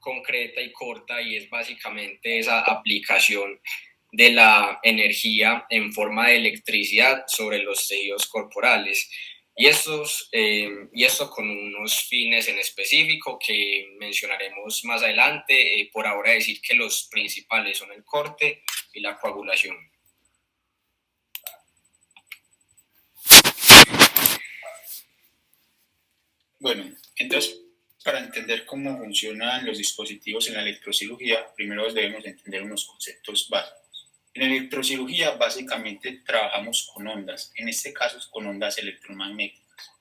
concreta y corta, y es básicamente esa aplicación de la energía en forma de electricidad sobre los tejidos corporales. Y esto con unos fines en específico que mencionaremos más adelante. Por ahora decir que los principales son el corte y la coagulación. Bueno, entonces, para entender cómo funcionan los dispositivos en la electrocirugía, primero debemos entender unos conceptos básicos. En electrocirugía, básicamente, trabajamos con ondas, en este caso con ondas electromagnéticas.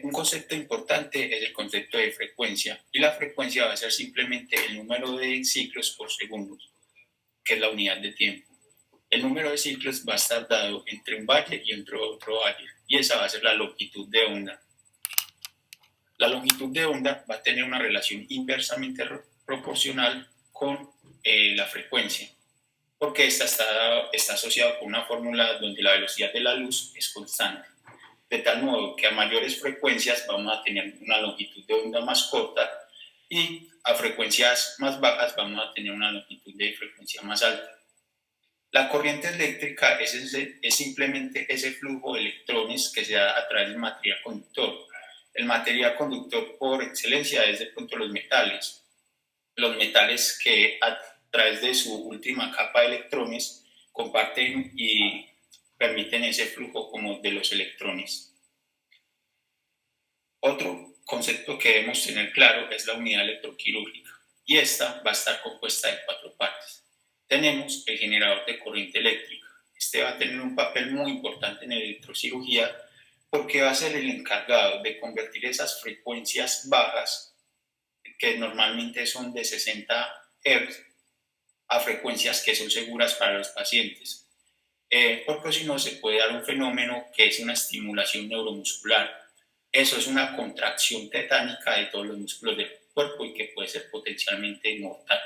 Un concepto importante es el concepto de frecuencia, y la frecuencia va a ser simplemente el número de ciclos por segundo, que es la unidad de tiempo. El número de ciclos va a estar dado entre un valle y entre otro valle, y esa va a ser la longitud de onda. La longitud de onda va a tener una relación inversamente proporcional con la frecuencia, porque esta está asociada con una fórmula donde la velocidad de la luz es constante, de tal modo que a mayores frecuencias vamos a tener una longitud de onda más corta y a frecuencias más bajas vamos a tener una longitud de frecuencia más alta. La corriente eléctrica es simplemente ese flujo de electrones que se da a través del material conductor. El material conductor por excelencia es de pronto los metales. Los metales que a través de su última capa de electrones comparten y permiten ese flujo como de los electrones. Otro concepto que debemos tener claro es la unidad electroquirúrgica, y esta va a estar compuesta de 4 partes. Tenemos el generador de corriente eléctrica. Este va a tener un papel muy importante en la electrocirugía porque va a ser el encargado de convertir esas frecuencias bajas, que normalmente son de 60 Hz, a frecuencias que son seguras para los pacientes. Porque si no, se puede dar un fenómeno que es una estimulación neuromuscular. Eso es una contracción tetánica de todos los músculos del cuerpo y que puede ser potencialmente mortal.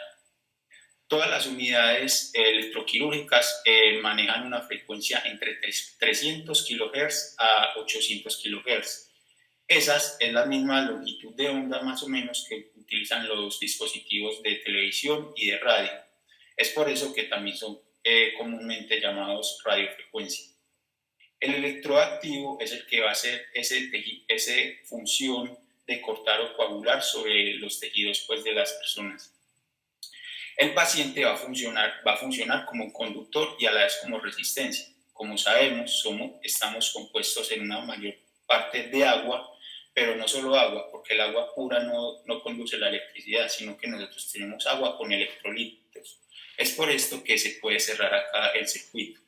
Todas las unidades electroquirúrgicas manejan una frecuencia entre 300 kHz a 800 kHz. Esa es la misma longitud de onda más o menos que utilizan los dispositivos de televisión y de radio. Es por eso que también son comúnmente llamados radiofrecuencia. El electroactivo es el que va a hacer esa función de cortar o coagular sobre los tejidos pues, de las personas. El paciente va a funcionar como un conductor y a la vez como resistencia. Como sabemos, estamos compuestos en una mayor parte de agua, pero no solo agua, porque el agua pura no conduce la electricidad, sino que nosotros tenemos agua con electrolitos. Es por esto que se puede cerrar acá el circuito.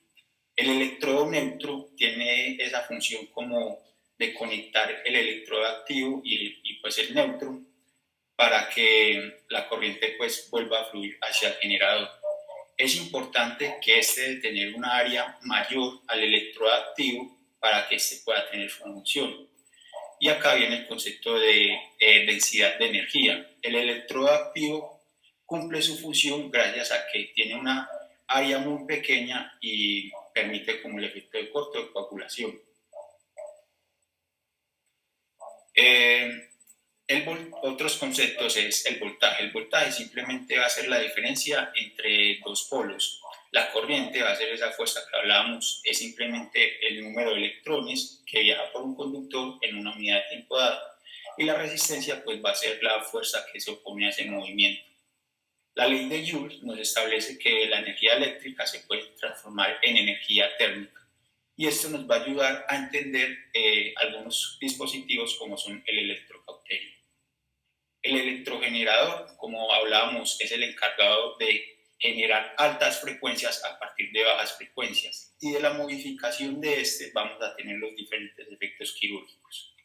El electrodo neutro tiene esa función como de conectar el electrodo activo y pues el neutro para que la corriente pues vuelva a fluir hacia el generador. Es importante que este debe tener una área mayor al electrodo activo para que este pueda tener su función. Y acá viene el concepto de densidad de energía. El electrodo activo cumple su función gracias a que tiene una área muy pequeña y permite como el efecto de corte o coagulación. Otros conceptos es el voltaje. El voltaje simplemente va a ser la diferencia entre dos polos. La corriente va a ser esa fuerza que hablábamos, es simplemente el número de electrones que viaja por un conductor en una unidad de tiempo dada. Y la resistencia pues va a ser la fuerza que se opone a ese movimiento. La ley de Joule nos establece que la energía eléctrica se puede transformar en energía térmica. Y esto nos va a ayudar a entender algunos dispositivos como son el electrocauterio. El electrogenerador, como hablábamos, es el encargado de generar altas frecuencias a partir de bajas frecuencias. Y de la modificación de este vamos a tener los diferentes efectos quirúrgicos.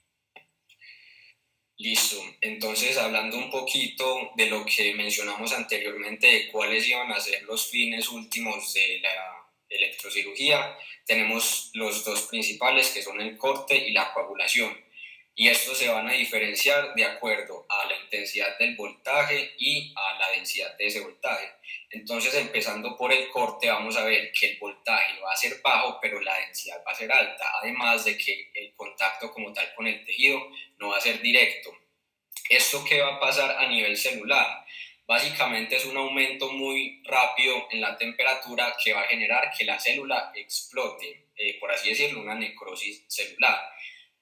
Listo, entonces hablando un poquito de lo que mencionamos anteriormente, de cuáles iban a ser los fines últimos de la electrocirugía, tenemos los dos principales que son el corte y la coagulación, y estos se van a diferenciar de acuerdo a la intensidad del voltaje y a la densidad de ese voltaje. Entonces, empezando por el corte, vamos a ver que el voltaje va a ser bajo, pero la densidad va a ser alta, además de que el contacto como tal con el tejido no va a ser directo. ¿Esto qué va a pasar a nivel celular? Básicamente es un aumento muy rápido en la temperatura que va a generar que la célula explote, por así decirlo, una necrosis celular.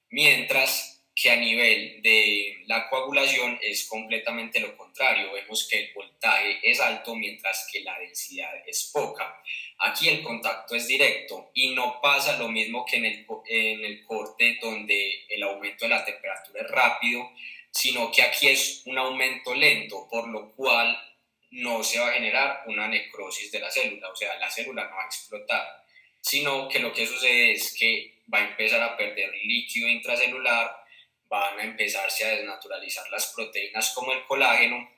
Mientras que a nivel de la coagulación es completamente lo contrario. Vemos que el voltaje es alto mientras que la densidad es poca. Aquí el contacto es directo y no pasa lo mismo que en el corte, donde el aumento de la temperatura es rápido, sino que aquí es un aumento lento, por lo cual no se va a generar una necrosis de la célula, o sea, la célula no va a explotar, sino que lo que sucede es que va a empezar a perder líquido intracelular, van a empezarse a desnaturalizar las proteínas como el colágeno,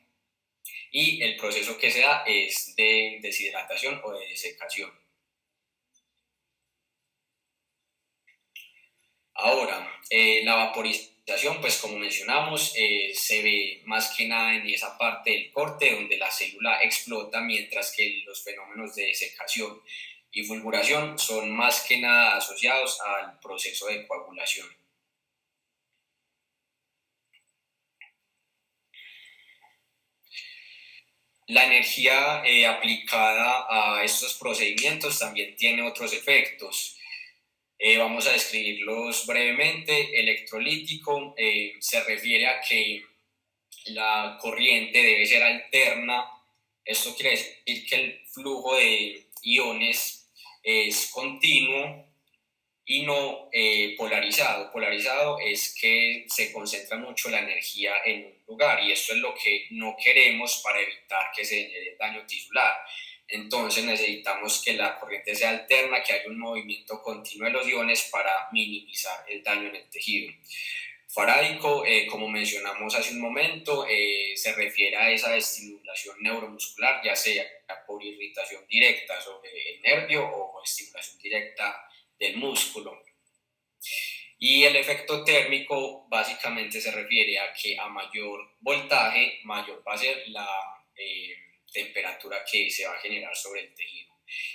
y el proceso que se da es de deshidratación o de desecación. Ahora, la vaporización, pues como mencionamos, se ve más que nada en esa parte del corte donde la célula explota, mientras que los fenómenos de desecación y fulguración son más que nada asociados al proceso de coagulación. La energía aplicada a estos procedimientos también tiene otros efectos. Vamos a describirlos brevemente. Electrolítico se refiere a que la corriente debe ser alterna. Esto quiere decir que el flujo de iones es continuo y no polarizado. Polarizado es que se concentra mucho la energía en un lugar, y esto es lo que no queremos para evitar que se genere daño tisular. Entonces necesitamos que la corriente sea alterna, que haya un movimiento continuo de los iones para minimizar el daño en el tejido. Farádico, como mencionamos hace un momento, se refiere a esa estimulación neuromuscular, ya sea por irritación directa sobre el nervio o estimulación directa del músculo. Y el efecto térmico básicamente se refiere a que a mayor voltaje, mayor va a ser la temperatura que se va a generar sobre el tejido.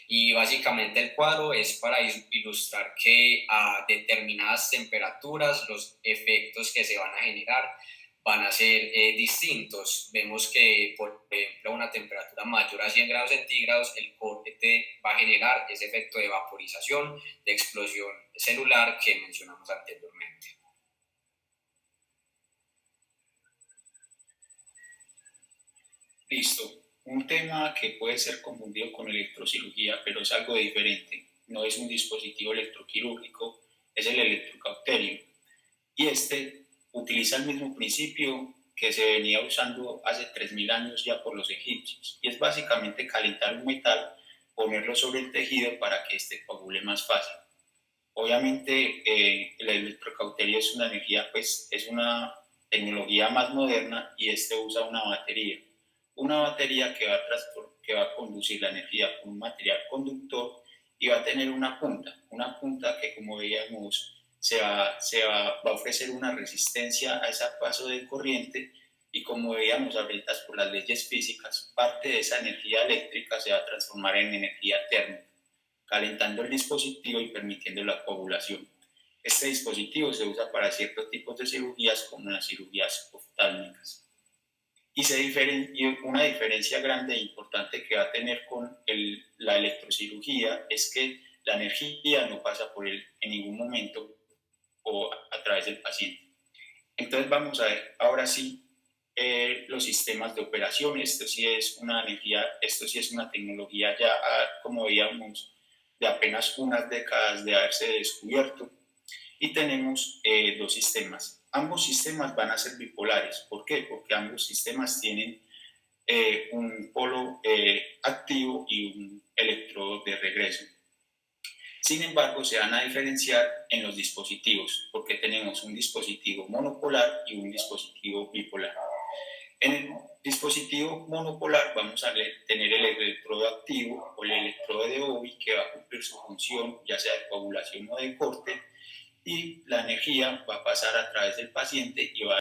Y básicamente el cuadro es para ilustrar que a determinadas temperaturas los efectos que se van a generar van a ser distintos. Vemos que, por ejemplo, a una temperatura mayor a 100 grados centígrados, el corte va a generar ese efecto de vaporización, de explosión celular que mencionamos anteriormente. Listo. Un tema que puede ser confundido con electrocirugía, pero es algo diferente. No es un dispositivo electroquirúrgico, es el electrocauterio. Y este utiliza el mismo principio que se venía usando hace 3000 años ya por los egipcios. Y es básicamente calentar un metal, ponerlo sobre el tejido para que este coagule más fácil. Obviamente el electrocauterio es una energía, pues es una tecnología más moderna, y este usa una batería que va a conducir la energía con un material conductor, y va a tener una punta que, como veíamos, va a ofrecer una resistencia a ese paso de corriente, y como veíamos ahorita por las leyes físicas, parte de esa energía eléctrica se va a transformar en energía térmica, calentando el dispositivo y permitiendo la coagulación. Este dispositivo se usa para ciertos tipos de cirugías, como las cirugías oftálmicas. Y una diferencia grande e importante que va a tener con la electrocirugía es que la energía no pasa por él en ningún momento o a través del paciente. Entonces vamos a ver ahora sí los sistemas de operación. Esto sí es una tecnología ya, como veíamos, de apenas unas décadas de haberse descubierto, y tenemos dos sistemas. Ambos sistemas van a ser bipolares. ¿Por qué? Porque ambos sistemas tienen un polo activo y un electrodo de regreso. Sin embargo, se van a diferenciar en los dispositivos, porque tenemos un dispositivo monopolar y un dispositivo bipolar. En el dispositivo monopolar vamos a tener el electrodo activo o el electrodo de Ovi, que va a cumplir su función ya sea de coagulación o de corte, y la energía va a pasar a través del paciente y va